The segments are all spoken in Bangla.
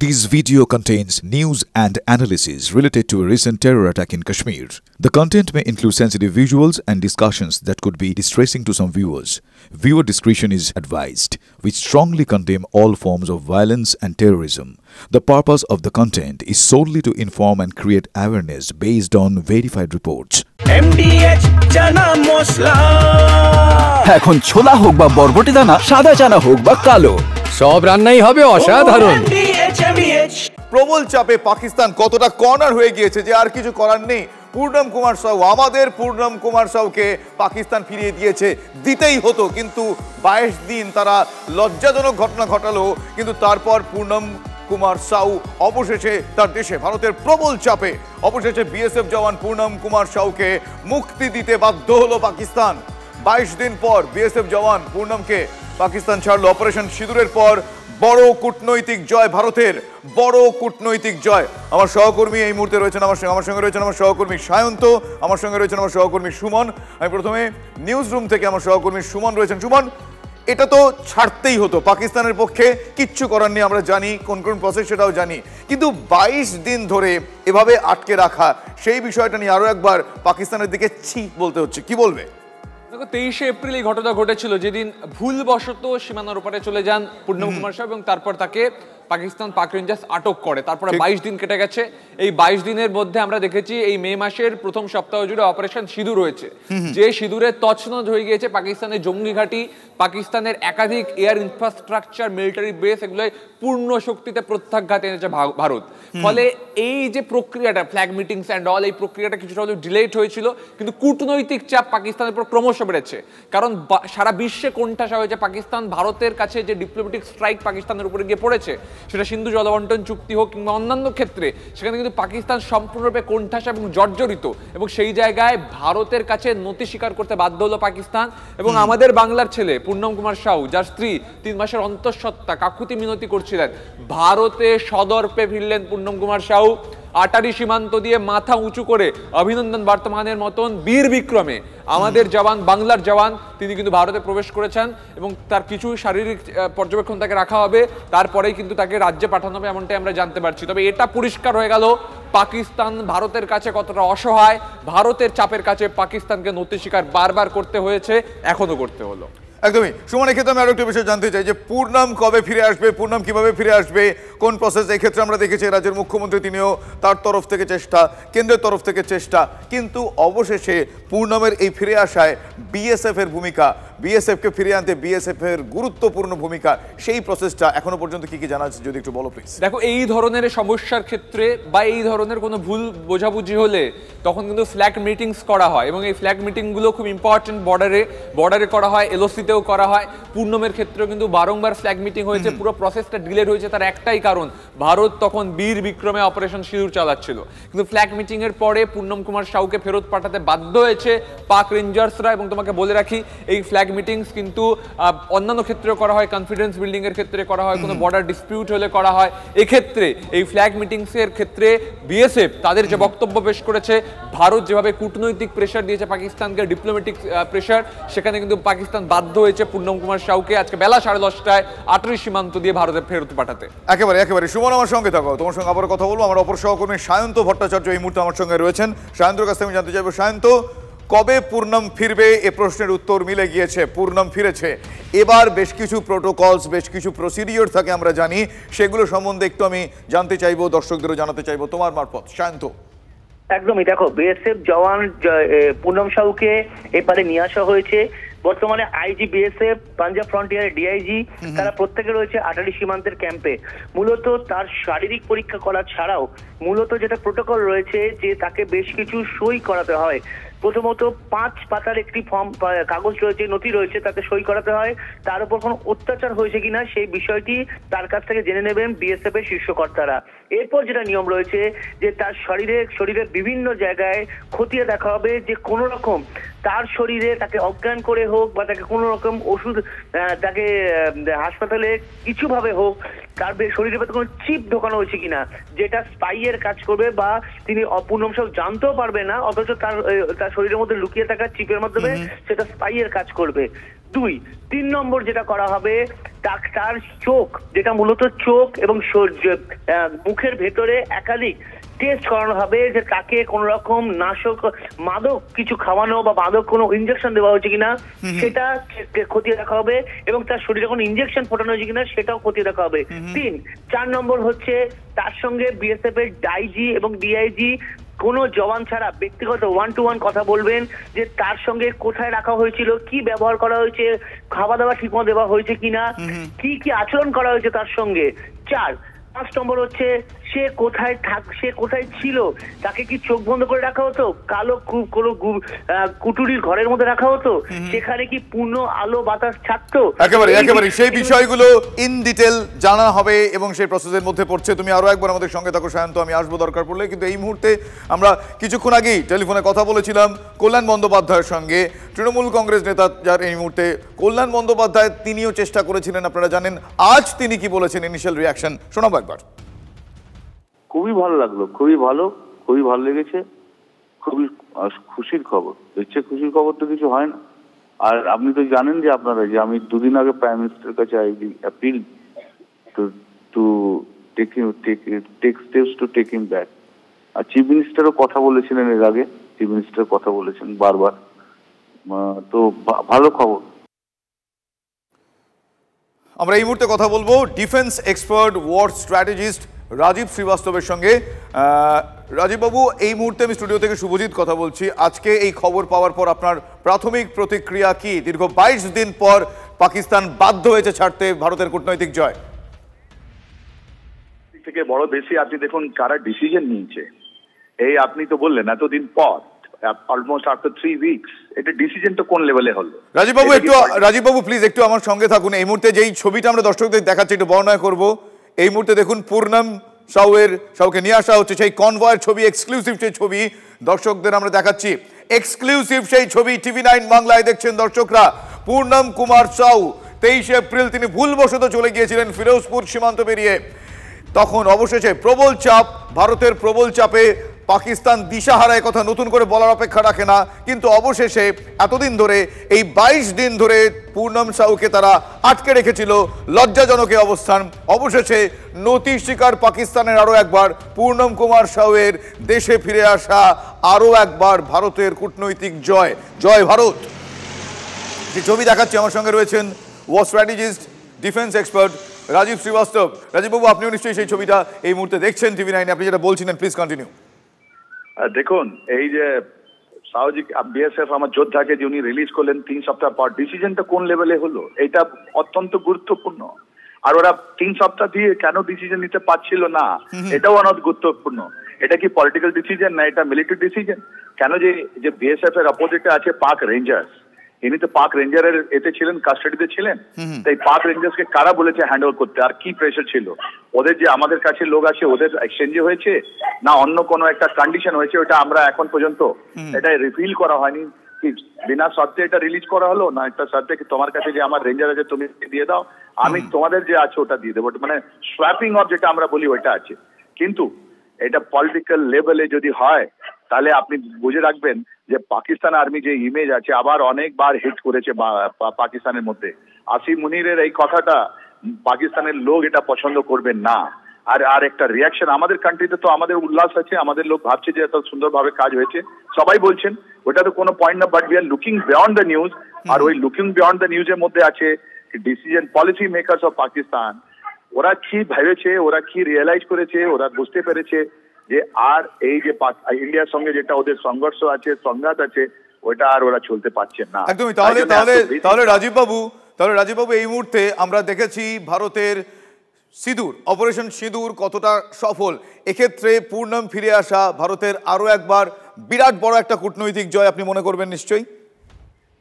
This video contains news and analysis related to a recent terror attack in Kashmir. The content may include sensitive visuals and discussions that could be distressing to some viewers. Viewer discretion is advised. We strongly condemn all forms of violence and terrorism. The purpose of the content is solely to inform and create awareness based on verified reports. MDH chana masala এখন ছোলা হোক বা বরবটি দানা, সাদা চানা হোক বা কালো, সব রান্নাই হবে অসাধারণ। প্রবল চাপে পাকিস্তান কতটা কর্নার হয়ে গিয়েছে যে আর কিছু করার নেই। পূর্ণম কুমার সাউ, আমাদের পূর্ণম কুমার সাউকে পাকিস্তান ফিরিয়ে দিয়েছে, দিতেই হতো, কিন্তু 22 দিন তারা লজ্জাজনক ঘটনা ঘটালো, কিন্তু তারপর পূর্ণম কুমার সাউ অবশেষে তার দেশে ভারতের প্রবল চাপে অবশেষে বিএসএফ জওয়ান পূর্ণম কুমার সাউকে মুক্তি দিতে বাধ্য হলো পাকিস্তান। 22 দিন পর বিএসএফ জওয়ান পূর্ণমকে পাকিস্তান ছাড়লো। অপারেশন সিঁদুরের পর বড় কূটনৈতিক জয় ভারতের, বড় কূটনৈতিক জয়। আমার সহকর্মী এই মুহূর্তে রয়েছেন আমার সঙ্গে রয়েছেন আমার সহকর্মী সায়ন্ত, আমার সঙ্গে রয়েছেন আমার সহকর্মী সুমন। আমি প্রথমে নিউজ রুম থেকে আমার সহকর্মী সুমন রয়েছেন। সুমন, এটা তো ছাড়তেই হতো, পাকিস্তানের পক্ষে কিচ্ছু করার নেই, আমরা জানি কোন কোন প্রসেস সেটাও জানি, কিন্তু 22 দিন ধরে এভাবে আটকে রাখা, সেই বিষয়টা নিয়ে আরো একবার পাকিস্তানের দিকে ছি বলতে হচ্ছে, কি বলবে? দেখো, 23শে এপ্রিল এই ঘটনা ঘটেছিল, যেদিন ভুলবশত সীমানার ওপারে চলে যান পূর্ণম কুমার সাউ এবং তারপর তাকে পাকিস্তান পাক রেঞ্জার্স আটক করে। তারপরে 22 দিন কেটে গেছে। এই 22 দিনের মধ্যে আমরা দেখেছি এই মে মাসের প্রথম সপ্তাহ জুড়ে অপারেশন সিঁদুর হয়েছে, যে সিঁদুরে তছনছ হয়ে গিয়েছে পাকিস্তানের জঙ্গি ঘাঁটি, পাকিস্তানের একাধিক এয়ার ইনফ্রাস্ট্রাকচার, মিলিটারি বেস, এগুলো পূর্ণ শক্তিতে প্রত্যাঘাত এনেছে ভারত। ফলে এই যে প্রক্রিয়াটা, ফ্ল্যাগ মিটিংস অ্যান্ড অল, এই প্রক্রিয়াটা কিছুটা হলেও ডিলেট হয়েছিল, কিন্তু কূটনৈতিক চাপ পাকিস্তানের উপর ক্রমশ বেড়েছে। কারণ সারা বিশ্বে কোণঠাসা হয়েছে পাকিস্তান, ভারতের কাছে যে ডিপ্লোম্যাটিক স্ট্রাইক পাকিস্তানের উপরে গিয়ে পড়েছে, সেটা সিন্ধু জলবন্টন চুক্তি হোক কিংবা অন্যান্য ক্ষেত্রে, সেখানে কিন্তু পাকিস্তান সম্পূর্ণরূপে কোণঠাসা এবং জর্জরিত, এবং সেই জায়গায় ভারতের কাছে নতি স্বীকার করতে বাধ্য হলো পাকিস্তান। এবং আমাদের বাংলার ছেলে পূর্ণম কুমার সাউ, যার স্ত্রী 3 মাসের অন্তঃসত্ত্বা, কাকুতি মিনতি করছিলেন, ভারতে সদর্পে ফিরলেন পূর্ণম কুমার সাউ। আটারি সীমান্ত দিয়ে মাথা উঁচু করে অভিনন্দন বর্তমানের মতন বীর বিক্রমে আমাদের জওয়ান, বাংলার জওয়ান, তিনি কিন্তু ভারতে প্রবেশ করেছেন এবং তার কিছু শারীরিক পর্যবেক্ষণ তাকে রাখা হবে, তারপরেই কিন্তু তাকে রাজ্যে পাঠানো হবে, এমনটাই আমরা জানতে পারছি। তবে এটা পরিষ্কার হয়ে গেল পাকিস্তান ভারতের কাছে কতটা অসহায়, ভারতের চাপের কাছে পাকিস্তানকে নতি স্বীকার বারবার করতে হয়েছে, এখনো করতে হলো। একদমই। সুমন, এক্ষেত্রে আমি আরো একটা বিষয় জানতে চাই যে পূর্ণম কবে ফিরে আসবে, পূর্ণম কিভাবে ফিরে আসবে, কোন প্রসেস? এই ক্ষেত্রে আমরা দেখেছি রাজ্যের মুখ্যমন্ত্রী, তিনিও তার তরফ থেকে চেষ্টা, কেন্দ্রের তরফ থেকে চেষ্টা, কিন্তু অবশেষে পূর্ণমের এই ফিরে আসায় বিএসএফ এর ভূমিকা, বিএসএফকে ফিরিয়ে আনতে বিএসএফ এর গুরুত্বপূর্ণ ভূমিকা, সেই প্রসেসটা এখনো পর্যন্ত কি কি জানা আছে যদি একটু বলো প্লিজ। দেখো, এই ধরনের সমস্যার ক্ষেত্রে বা এই ধরনের কোনো ভুল বোঝাবুঝি হলে তখন কিন্তু ফ্ল্যাগ মিটিংস করা হয়, এবং এই ফ্ল্যাগ মিটিংগুলো খুব ইম্পর্টেন্ট, বর্ডারে করা হয়, এলওসিতেও করা হয়। পূর্ণমের ক্ষেত্রেও কিন্তু বারংবার ফ্ল্যাগ মিটিং হয়েছে, পুরো প্রসেসটা ডিলেড হয়েছে। তার একটাই কারণ, ভারত তখন বীর বিক্রমে অপারেশন সিঁদুর চালাচ্ছিল, কিন্তু ফ্ল্যাগ মিটিং এর পরে পূর্ণম কুমার সাউকে ফেরত পাঠাতে বাধ্য হয়েছে পাক রেঞ্জার্সরা। এবং তোমাকে বলে রাখি, এই ফ্ল্যাগ মিটিংস কিন্তু অন্যান্য ক্ষেত্রেও করা হয়, কনফিডেন্স বিল্ডিং এর ক্ষেত্রে করা হয়, কোনো বর্ডার ডিসপিউট হলে করা হয়। এক্ষেত্রে এই ফ্ল্যাগ মিটিংস এর ক্ষেত্রে বিএসএফ তাদের যে বক্তব্য পেশ করেছে, ভারত যেভাবে কূটনৈতিক প্রেশার দিয়েছে পাকিস্তানকে, ডিপ্লোম্যাটিক প্রেশার, সেখানে কিন্তু পাকিস্তান বাধ্য হয়েছে পূর্ণম কুমার সাউকে আজকে বেলা 10:30টায় আটারি সীমান্ত দিয়ে ভারতে ফেরত পাঠাতে। একেবারে সুমন, আমার সঙ্গে থাকো, তোমার সঙ্গে আবার কথা বলবো। আমার অপর সহকর্মী সায়ন্ত ভট্টাচার্য এই মুহূর্তে আমার সঙ্গে রয়েছেন। সায়ন্তর কাছ থেকে আমি জানতে চাইবো, সায়ন্ত, কবে পূর্ণম ফিরবে? এ প্রশ্নের উত্তর মিলে গিয়েছে, পূর্ণম ফিরেছে। এবার বেশ কিছু প্রোটোকলস, বেশ কিছু প্রসিডিওর থাকে আমরা জানি, সেগুলো সম্বন্ধে একটু আমি জানতে চাইবো, দর্শকদেরও জানাতে চাইবো তোমার মারফত। সায়ন্ত। একদমই। দেখো, বিএসএফ জওয়ান পূর্ণম সাউকে এপারে নিয়ে আসা হয়েছে। বর্তমানে আইজি বিএসএফ, পাঞ্জাব ফ্রন্টিয়ারের ডিআইজি, তারা প্রত্যেকে রয়েছে আটারি সীমান্তের ক্যাম্পে। মূলত তার শারীরিক পরীক্ষা করা ছাড়াও মূলত যেটা প্রোটোকল রয়েছে, যে তাকে বেশ কিছু সই করাতে হয়। প্রথমত 5 পাতার একটি ফর্ম, কাগজ রয়েছে, নথি রয়েছে, তাতে সই করাতে হয়। তার উপর কোনো অত্যাচার হয়েছে কিনা সেই বিষয়টি তার কাছ থেকে জেনে নেবেন বিএসএফ এর শীর্ষকর্তারা। এরপর যেটা নিয়ম রয়েছে, যে তার শরীরে বিভিন্ন জায়গায় খতিয়ে দেখা হবে, যে কোনো রকম তার শরীরে তাকে অজ্ঞান করে হোক বা তাকে কোনো রকম ওষুধ, তাকে হাসপাতালে কিছুভাবে হোক তার শরীরে কোনো চিপ ঢোকানো হয়েছে কিনা, যেটা স্পাইয়ের কাজ করবে, বা তিনি পূর্ণম সাউ জানতেও পারবে না, অথচ তার শরীরের মধ্যে লুকিয়ে থাকা চিপের মাধ্যমে সেটা স্পাইয়ের কাজ করবে। 3 নম্বর যেটা করা হবে, তার চোখ, যেটা মূলত চোখ এবং মুখের ভেতরে একাধিক টেস্ট করানো হবে, যে তাকে কোন রকম নাশক মাদক কিছু খাওয়ানো বা মাদক কোনো ইনজেকশন দেওয়া হয়েছে কিনা সেটা খতিয়ে দেখা হবে, এবং তার শরীরে কোনো ইনজেকশন ফোটানো হয়েছে কিনা সেটাও খতিয়ে দেখা হবে। 4 নম্বর হচ্ছে তার সঙ্গে বিএসএফ এর ডাইজি এবং ডিআইজি কোনো জওয়ান ছাড়া ব্যক্তিগত 1-to-1 কথা বলবেন, যে তার সঙ্গে কোথায় রাখা হয়েছিল, কি ব্যবহার করা হয়েছে, খাওয়া দাওয়া ঠিকমতো দেওয়া হয়েছে কিনা, কি কি আচরণ করা হয়েছে তার সঙ্গে। 5 নম্বর হচ্ছে সে কোথায় ছিল, তাকে কি চোখ বন্ধ করে রাখা হতো, কালো কোনো কুটুরির ঘরের মধ্যে রাখা হতো, সেখানে কি পূর্ণ আলো বাতাস ছাড়তো, একেবারে সেই বিষয়গুলো ইন ডিটেল জানা হবে এবং সেই প্রসেসের মধ্যে পড়ছে। তুমি আরো একবার আমাদের সঙ্গে থাকো সায়ন্ত, আমি আসবো দরকার পড়লে। কিন্তু এই মুহূর্তে আমরা কিছুক্ষণ আগেই টেলিফোনে কথা বলেছিলাম কল্যাণ বন্দ্যোপাধ্যায়ের সঙ্গে, তৃণমূল কংগ্রেস নেতা, যার এই মুহূর্তে কল্যাণ বন্দ্যোপাধ্যায় তিনিও চেষ্টা করেছিলেন, আপনারা জানেন। আজ তিনি কি বলেছেন, ইনিশিয়াল রিয়াকশন শোনাবো একবার। খুবই ভালো লাগলো, খুবই ভালো লেগেছে, খুবই খুশির খবর। এর চেয়ে খুশির খবর তো কিছু হয় না। আর আপনি তো জানেন যে আপনারা, যে আমি 2 দিন আগে প্রাইম মিনিস্টারের কাছে appeal to take steps to take him back. আর চিফ মিনিস্টারও কথা বলেছিলেন এর আগে, চিফ মিনিস্টার কথা বলেছেন বারবার। তো ভালো খবর। আমরা এই মুহূর্তে কথা বলবো defence expert, war strategist Rajiv শ্রীবাস্তবের সঙ্গে। রাজীববাবু, এই মুহূর্তে আমি স্টুডিও থেকে শুভজিৎ কথা বলছি। আজকে এই খবর পাওয়ার পর আপনার প্রাথমিক প্রতিক্রিয়া কি? দীর্ঘ 22 দিন পর পাকিস্তান বাধ্য হয়েছে ছাড়তে ভারতের কূটনৈতিক জয়। থেকে বড় বেশি আপনি দেখুন কারা ডিসিশন নিয়েছে। এই আপনি তো বললেন এতদিন পর, অলমোস্ট আফটার 3 উইকস, এটা ডিসিশনটা কোন লেভেলে হলো? রাজীববাবু প্লিজ একটু আমার সঙ্গে থাকুন। এই মুহূর্তে যেই ছবিটা আমরা দর্শকদের দেখাচ্ছি একটু বর্ণনা করব। এই মুহূর্তে দেখুন পূর্ণম সাউকে নিয়ে আসা হচ্ছে, সেই কনভয়ের ছবি, এক্সক্লুসিভ সেই ছবি দর্শকদের আমরা দেখাচ্ছি। এক্সক্লুসিভ সেই ছবি TV9 বাংলায় দেখছেন দর্শকরা। পূর্ণম কুমার সাউ 23 এপ্রিল তিনি ভুলবশত চলে গিয়েছিলেন ফিরোজপুর সীমান্ত পেরিয়ে। তখন অবশেষে প্রবল চাপ, ভারতের প্রবল চাপে পাকিস্তান দিশাহারায়, কথা নতুন করে বলার অপেক্ষা রাখে না, কিন্তু অবশেষে এতদিন ধরে এই 22 দিন ধরে পূর্ণম সাউকে তারা আটকে রেখেছিল, লজ্জাজনক অবস্থান। অবশেষে নতি শিকার পাকিস্তানের আরও একবার, পূর্ণম কুমার সাউয়ের দেশে ফিরে আসা আরও একবার ভারতের কূটনৈতিক জয়। জয় ভারত। যে ছবি দেখাচ্ছি, আমার সঙ্গে রয়েছেন war strategist, defence expert Rajiv Srivastava. রাজীববাবু, আপনিও নিশ্চয়ই সেই ছবিটা এই মুহূর্তে দেখছেন TV9, আপনি যেটা বলছিলেন, প্লিজ কন্টিনিউ। দেখুন, এই যে সাউজি বিএসএফ আমার যোদ্ধাকে যে উনি রিলিজ করলেন 3 সপ্তাহ পর, ডিসিশনটা কোন লেভেলে হলো এটা অত্যন্ত গুরুত্বপূর্ণ। আর ওরা 3 সপ্তাহ দিয়ে কেন ডিসিশন নিতে পারছিল না, এটাও অনেক গুরুত্বপূর্ণ। এটা কি পলিটিক্যাল ডিসিশন না এটা মিলিটারি ডিসিশন? কেন যে বিএসএফ এর অপোজিটে আছে পাক রেঞ্জার্স, ইনি তো পাক রেঞ্জারের এতে ছিলেন, কাস্টাডিতে ছিলেন। তাই পাক রেঞ্জার্সকে কারা বলেছে হ্যান্ডওভার করতে? আর কি প্রেশার ছিল ওদের যে আমাদের কাছে লোক আছে, ওদের এক্সচেঞ্জে হয়েছে না অন্য কোনো একটা কন্ডিশন হয়েছে? ওটা আমরা এখন পর্যন্ত এটা রিভিল করা হয়নি। কি বিনা শর্তে এটা রিলিজ করা হলো না? একটা শর্তে কি তোমার কাছে যে আমার রেঞ্জার আছে তুমি দিয়ে দাও, আমি তোমাদের যে আছে ওটা দিয়ে দেবো, মানে সোয়াপিং অফ যেটা আমরা বলি ওইটা আছে। কিন্তু এটা পলিটিক্যাল লেভেলে যদি হয় তাহলে আপনি বুঝে রাখবেন যে পাকিস্তান আর্মি যে ইমেজ আছে আবার অনেকবার হিট করেছে পাকিস্তানের মধ্যে। আসিম মুনিরের এই কথাটা পাকিস্তানের লোক এটা পছন্দ করবেন না। আর একটা রিয়াকশন আমাদের কান্ট্রিতে তো আমাদের উল্লাস আছে, আমাদের লোক ভাবছে যে এত সুন্দরভাবে কাজ হয়েছে, সবাই বলছেন, ওটা তো কোনো পয়েন্ট না। But we are looking beyond the news. আর ওই লুকিং বিয়ন্ড দ্য নিউজের মধ্যে আছে decision policy makers of Pakistan, ওরা কি ভেবেছে, ওরা কি রিয়েলাইজ করেছে, ওরা বুঝতে পেরেছে যে আর এই যে ইন্ডিয়ার সঙ্গে যেটা ওদের সংঘর্ষ আছে, সংঘাত আছে, ওটা আর ওরা চলতে পারছেন না। একদমই। তাহলে রাজীববাবু এই মুহূর্তে আমরা দেখেছি ভারতের সিঁদুর, অপারেশন সিঁদুর কতটা সফল। এক্ষেত্রে পূর্ণম ফিরে আসা ভারতের আরো একবার বিরাট বড় একটা কূটনৈতিক জয় আপনি মনে করবেন নিশ্চয়ই।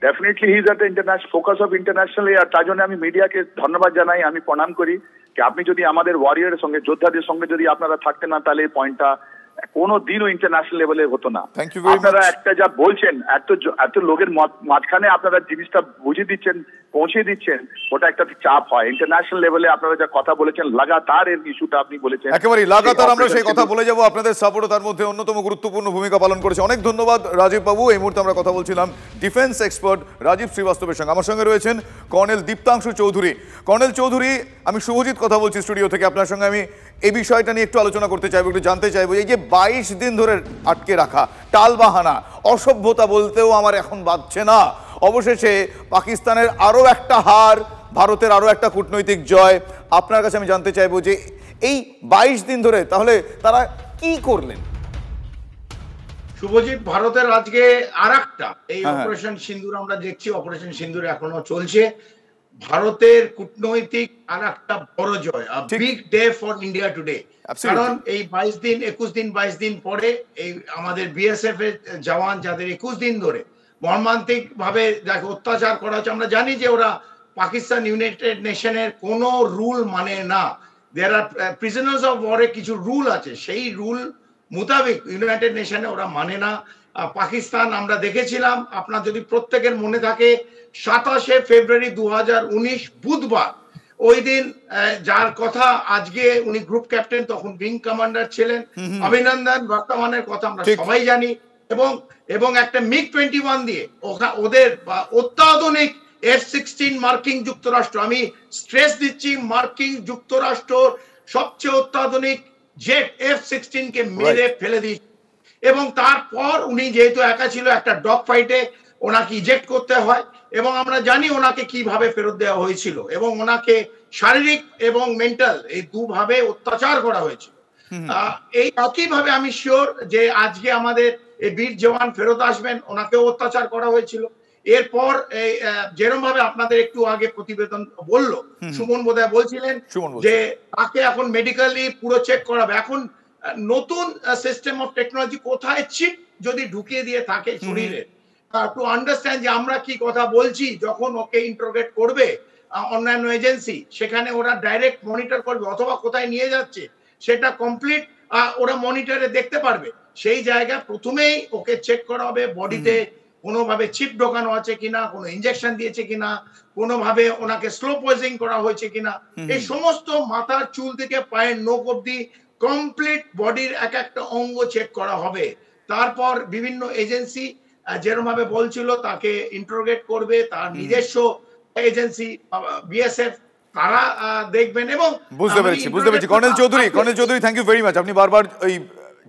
Definitely he is at the international focus of international. আর তার জন্য আমি মিডিয়াকে ধন্যবাদ জানাই, আমি প্রণাম করি যে আপনি যদি আমাদের ওয়ারিয়রের সঙ্গে, যোদ্ধাদের সঙ্গে যদি আপনারা থাকতেন না তাহলে এই পয়েন্টটা কোনো দিনও ইন্টারন্যাশনাল লেভেলে হতো না। আপনারা একটা যা বলছেন, এত লোকের মাঝখানে আপনারা জিনিসটা বুঝিয়ে দিচ্ছেন পৌঁছে দিচ্ছেন, ওটা একটা চাপ হয়। ইন্টারন্যাশনাল লেভেলে আপনারা যা কথা বলেছেন, লাগাতার এর ইস্যুটা আপনি বলেছেন, একেবারে লাগাতার আমরা সেই কথা বলে যাব। আপনাদের সাপোর্টও তার মধ্যে অন্যতম গুরুত্বপূর্ণ ভূমিকা পালন করেছে। অনেক ধন্যবাদ রাজীব বাবু। এই মুহূর্তে আমরা কথা বলছিলাম ডিফেন্স এক্সপার্ট রাজীব শ্রীবাস্তবের সঙ্গে। আমার সঙ্গে রয়েছেন কর্নেল দীপ্তাংশু চৌধুরী। কর্নেল চৌধুরী, আমি শুভজিৎ কথা বলছি স্টুডিও থেকে। আপনার সঙ্গে আমি এই বিষয়টা নিয়ে একটু আলোচনা করতে চাইবো, একটু জানতে চাইবো, এই যে 22 দিন ধরে আটকে রাখা, টালবাহানা, অসভ্যতা বলতেও আমার এখন বাধছে না। অবশেষে পাকিস্তানের আরও একটা হার, ভারতের আরও একটা কূটনৈতিক জয়। আপনার কাছে আমি জানতে চাইবো যে এই 22 দিন ধরে তাহলে তারা কি করলেন? শুভজিৎ, ভারতের আজকে আরেকটা এই অপারেশন সিন্দুর আমরা দেখছি, অপারেশন সিন্দুর এখনো চলছে। ভারতের কূটনৈতিক আরেকটা বড় জয়, big day for India today. কারণ এই 21 দিন পরে এই আমাদের বিএসএফ এর জওয়ান যাদের 21 দিন ধরে মর্মান্তিক ভাবে যাকে অত্যাচার করা হচ্ছে, আমরা জানি যে ওরা পাকিস্তান ইউনাইটেড নেশনের কোনো রুল মানে না। দেয়ার আর প্রিজনার্স অফ ওয়ারে কিছু রুল আছে, সেই রুল মোতাবেক ইউনাইটেড নেশনে ওরা মানে না। পাকিস্তান আমরা দেখেছিলাম, আপনার যদি প্রত্যেকের মনে থাকে, 27শে ফেব্রুয়ারি 2019 বুধবার, ওই দিন যার কথা আজকে উনি গ্রুপ ক্যাপ্টেন, তখন উইং কমান্ডার ছিলেন, অভিনন্দন বর্তমানের কথা আমরা সবাই জানি, এবং একটা MiG-21 দিয়ে ওদের অত্যাধুনিক F-16 মার্কিং যুক্তরাষ্ট্র, আমি স্ট্রেস দিচ্ছি, মার্কিং যুক্তরাষ্ট্র সবচেয়ে অত্যাধুনিক জেট F-16 কে মেরে ফেলে দিয়েছে। এবং তারপর উনি যেহেতু একা ছিল, একটা ডগ ফাইটে ওনাকে ইজেক্ট করতে হয়, এবং আমরা জানি ওনাকে কিভাবে ফেরত দেওয়া হয়েছিল, এবং ওনাকে শারীরিক এবং মেন্টাল এই দুভাবে অত্যাচার করা হয়েছিল। এই একইভাবে আমি শিওর যে আজকে আমাদের এই বীর জওয়ান ফেরত আসবেন, ওনাকেও অত্যাচার করা হয়েছিল। এরপর যেরকম ভাবে আপনাদের একটু আগে প্রতিবেদন বললো, সুমন বোধহয় বলছিলেন যে তাকে এখন মেডিকেলি পুরো চেক করাবে। এখন নতুন সিস্টেম অফ টেকনোলজি, কোথায় চিপ যদি ঢুকিয়ে দিয়ে থাকে শরীরে, টু আন্ডারস্ট্যান্ড যে আমরা কি কথা বলছি, যখন ওকে ইন্টারোগেট করবে অন্যান্য এজেন্সি, সেখানে ওরা ডাইরেক্ট মনিটর করবে, অথবা কোথায় নিয়ে যাচ্ছে সেটা কমপ্লিট ওরা মনিটরে দেখতে পারবে। সেই জায়গায় প্রথমেই ওকে চেক করা হবে, বডিতে কোনোভাবে চিপ ঢোকানো আছে কিনা, কোনো ইনজেকশন দিয়েছে কিনা, কোনোভাবে ওনাকে স্লো পয়জনিং করা হয়েছে কিনা, এই সমস্ত মাথার চুল থেকে পায়ের নখ অব্দি কমপ্লিট বডির এক একটা অঙ্গ চেক করা হবে। তারপর বিভিন্ন এজেন্সি যেরকম ভাবে বলছিল তাকে ইন্টারোগেট করবে, তার নিজস্ব এজেন্সি বিএসএফ তারা দেখবেন। এবং বুঝতে পেরেছি Colonel Chowdhury, thank you very much. আপনি বারবার ওই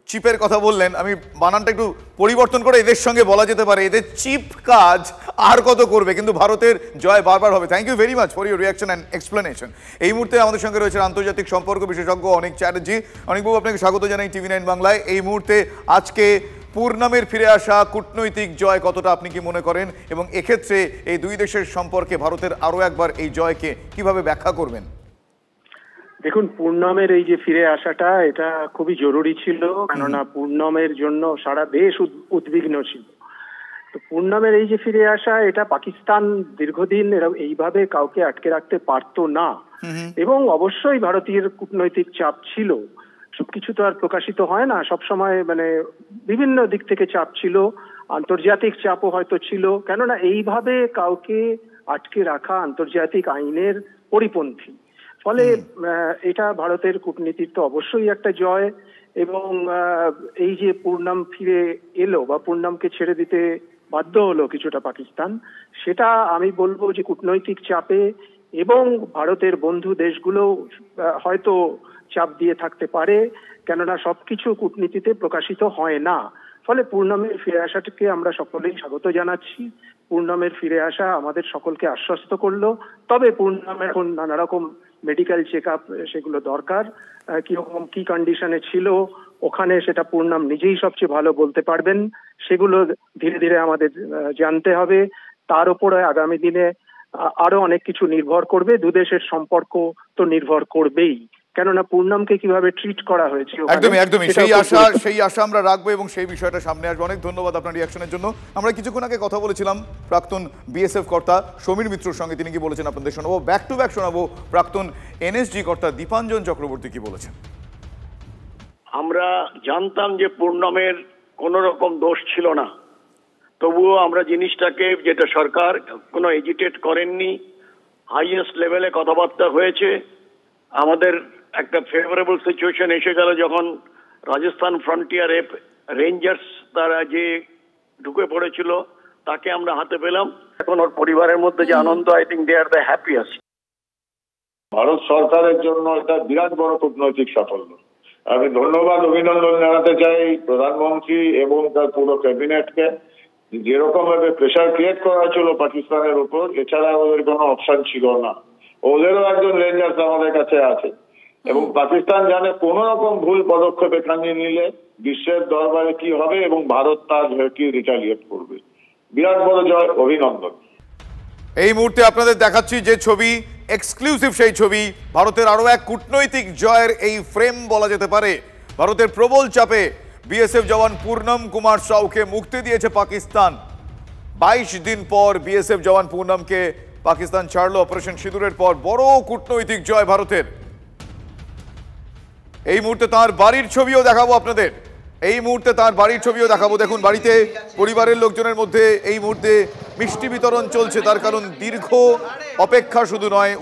চিপের কথা বললেন, আমি বানানটা একটু পরিবর্তন করে এদের সঙ্গে বলা যেতে পারে, এদের চিপ কাজ আর কত করবে, কিন্তু ভারতের জয় বারবার হবে। Thank you very much for your reaction and explanation. এই মুহূর্তে আমাদের সঙ্গে রয়েছে আন্তর্জাতিক সম্পর্ক বিশেষজ্ঞ অনিক চ্যাটার্জি। অনিকবাবু, আপনাকে স্বাগত জানাই TV9 বাংলায়। এই মুহূর্তে আজকে পূর্ণামের ফিরে আসা কূটনৈতিক জয় কতটা আপনি কি মনে করেন, এবং এক্ষেত্রে এই দুই দেশের সম্পর্কে ভারতের আরও একবার এই জয়কে কিভাবে ব্যাখ্যা করবেন? দেখুন, পূর্ণমের এই যে ফিরে আসাটা, এটা খুবই জরুরি ছিল, কেননা পূর্ণমের জন্য সারা দেশ উদ্বিগ্ন ছিল। তো পূর্ণমের এই যে ফিরে আসা, এটা পাকিস্তান দীর্ঘদিন এইভাবে কাউকে আটকে রাখতে পারতো না, এবং অবশ্যই ভারতীয় কূটনৈতিক চাপ ছিল। সবকিছু তো আর প্রকাশিত হয় না সবসময়, মানে বিভিন্ন দিক থেকে চাপ ছিল, আন্তর্জাতিক চাপও হয়তো ছিল, কেননা এইভাবে কাউকে আটকে রাখা আন্তর্জাতিক আইনের পরিপন্থী। ফলে এটা ভারতের কূটনীতির তো অবশ্যই একটা জয়, এবং এই যে পূর্ণাম ফিরে এলো বা পূর্ণামকে ছেড়ে দিতে বাধ্য হলো কিছুটা পাকিস্তান, সেটা আমি বলবো যে কূটনৈতিক চাপে, এবং ভারতের বন্ধু দেশগুলো হয়তো চাপ দিয়ে থাকতে পারে, কেননা সবকিছু কূটনীতিতে প্রকাশিত হয় না। ফলে পূর্ণামের ফিরে আসাটাকে আমরা সকলেই স্বাগত জানাচ্ছি। পূর্ণামের ফিরে আসা আমাদের সকলকে আশ্বস্ত করলো। তবে পূর্ণামের এখন নানা রকম মেডিকেল চেক আপ সেগুলো দরকার, কিরকম কি কন্ডিশনে ছিল ওখানে, সেটা পূর্ণাম নিজেই সবচেয়ে ভালো বলতে পারবেন। সেগুলো ধীরে ধীরে আমাদের জানতে হবে। তার উপরে আগামী দিনে আরো অনেক কিছু নির্ভর করবে, দুদেশের সম্পর্ক তো নির্ভর করবেই, কেননা পূর্ণামকে কিভাবে ট্রিট করা হয়েছে। একদমই সেই আশা আমরা রাখবো, এবং সেই বিষয়টা সামনে আসবে। অনেক ধন্যবাদ আপনার রিয়াকশনের জন্য। আমরা কিছুক্ষণ আগে কথা বলেছিলাম প্রাক্তন বিএসএফ কর্তা সমীর মিত্রর সঙ্গে, তিনি কি বলেছেন আপনাদের শোনাবো। ব্যাক টু ব্যাক শোনাবো প্রাক্তন এনএসজি কর্তা দীপাঞ্জন চক্রবর্তী কি বলেছেন। আমরা জানতাম যে পূর্ণমের কোন রকম দোষ ছিল না, তবুও আমরা জিনিসটাকে, যেটা সরকার কোনো এজিটেট করেননি, হাইয়েস্ট লেভেলে কথাবার্তা হয়েছে। আমাদের একটা ফেভারেবল সিচুয়েশন এসে গেল যখন রাজস্থান ফ্রন্টিয়ারে রেঞ্জার্স তারা যে ঢুকে পড়েছিল তাকে আমরা হাতে পেলাম। এখন ওর পরিবারের মধ্যে যে আনন্দ, I think they are the happiest. ভারত সরকারের জন্য এটা বিরাট বড় কূটনৈতিক সাফল্য। আমি ধন্যবাদ অভিনন্দন জানাতে চাই প্রধানমন্ত্রী এবং তার পুরো ক্যাবিনেটকে। যেরকম ভাবে প্রেশার ক্রিয়েট করা হয়েছিল পাকিস্তানের উপর, এছাড়া ওদের কোনো অপশন ছিল না। ওদেরও একজন রেঞ্জার্স আমাদের কাছে আছে এবং পাকিস্তান জানে কোন রকম ভুল পদক্ষেপ এখানে নিলে বিশ্বের দরবারে কি হবে এবং ভারত তার কি রিটালিয়েট করবে। বিরাট বড় জয়, অভিনন্দন। এই মুহূর্তে আপনাদের দেখাচ্ছি যে ছবি, এক্সক্লুসিভ সেই ছবি। ভারতের আরো এক কূটনৈতিক জয়ের এই ফ্রেম বলা যেতে পারে। ভারতের প্রবল চাপে বিএসএফ জওয়ান পূর্ণম কুমার সাউকে মুক্তি দিয়েছে পাকিস্তান। 22 দিন পর বিএসএফ জওয়ান পূর্ণমকে পাকিস্তান ছাড়লো অপারেশন সিঁদুরের পর। বড় কূটনৈতিক জয় ভারতের। এই মুহূর্তে তার বাড়ির ছবিও দেখাবো আপনাদের। এই মুহূর্তে তার বাড়ির ছবিও দেখাবো। দেখুন বাড়িতে পরিবারের লোকজনের মধ্যে এই মুহূর্তে মিষ্টি বিতরণ চলছে। তার কারণ দীর্ঘ অপেক্ষা শুধু নয়,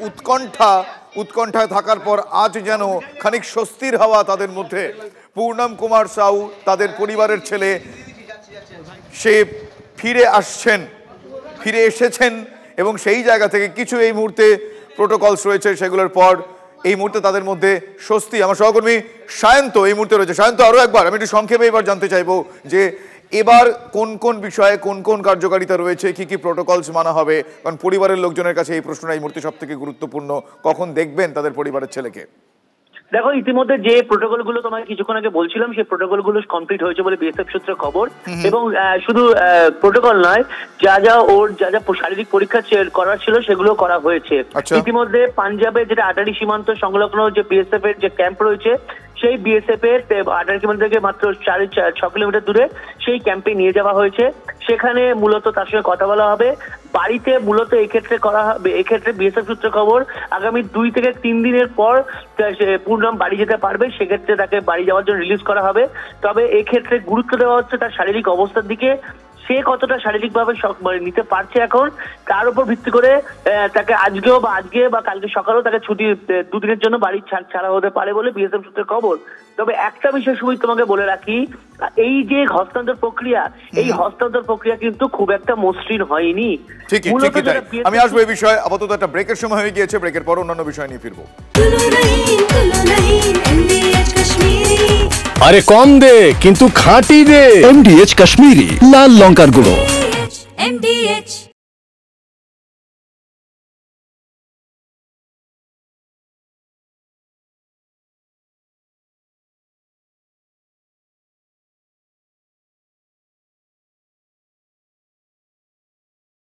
উৎকণ্ঠায় থাকার পর আজ যেন খানিক স্বস্তির হাওয়া তাদের মধ্যে। পূর্ণম কুমার সাউ তাদের পরিবারের ছেলে, সে ফিরে এসেছেন এবং সেই জায়গা থেকে কিছু এই মুহূর্তে প্রোটোকলস রয়েছে, সেগুলোর পর এই মুহূর্তে তাদের মধ্যে স্বস্তি। আমার সহকর্মী সায়ন্ত এই মুহূর্তে রয়েছে। সায়ন্ত, আরো একবার আমি একটু সংক্ষেপে এবার জানতে চাইবো যে এবার কোন কোন বিষয়ে কোন কোন কার্যকারিতা রয়েছে, কি কি প্রোটোকলস মানা হবে? কারণ পরিবারের লোকজনের কাছে এই প্রশ্নটা এই মুহূর্তে সব থেকে গুরুত্বপূর্ণ। কখন দেখবেন তাদের পরিবারের ছেলেকে? দেখো, ইতিমধ্যে যে প্রোটোকল গুলো তোমাকে কিছুক্ষণ আগে বলছিলাম, সেই প্রোটোকল গুলো কমপ্লিট হয়েছে বলে বিএসএফ সূত্রে খবর। এবং শুধু প্রোটোকল নয়, যা শারীরিক পরীক্ষা করার ছিল সেগুলো করা হয়েছে। ইতিমধ্যে পাঞ্জাবে যেটা আটারি সীমান্ত সংলগ্ন যে বিএসএফ এর যে ক্যাম্প রয়েছে, সেই বিএসএফ এর আটারি সীমান্ত থেকে মাত্র 6 কিলোমিটার দূরে সেই ক্যাম্পে নিয়ে যাওয়া হয়েছে। সেখানে মূলত তার সঙ্গে কথা বলা হবে। বাড়িতে মূলত এক্ষেত্রে করা হবে, এক্ষেত্রে বিএসএফ সূত্রে খবর আগামী 2 থেকে 3 দিনের পর পূর্ণম বাড়ি যেতে পারবে। সেক্ষেত্রে তাকে বাড়ি যাওয়ার জন্য রিলিজ করা হবে। তবে এক্ষেত্রে গুরুত্ব দেওয়া হচ্ছে তার শারীরিক অবস্থার দিকে। সে কতটা শারীরিকভাবে নিতে পারছে এখন, তার উপর ভিত্তি করে তাকে আজকে বা কালকে সকালেও তাকে ছুটি 2 দিনের জন্য বাড়ি ছাড়া হতে পারে বলে বিএসএফ সূত্রে খবর। তবে একটা বিষয় সুমিত তোমাকে বলে রাখি, এই যে হস্তান্তর প্রক্রিয়া, এই হস্তান্তর প্রক্রিয়া কিন্তু খুব একটা মসৃণ হয়নি। আমি আসবো এই বিষয়ে। আপাতত একটা ব্রেকের সময় হয়ে গিয়েছে, ব্রেকের পর অন্যান্য বিষয় নিয়ে ফিরবো। আরে কম দে কিন্তু খাঁটি দে। এমডিএচ কাশ্মীরি লাল লঙ্কার গুঁড়ো।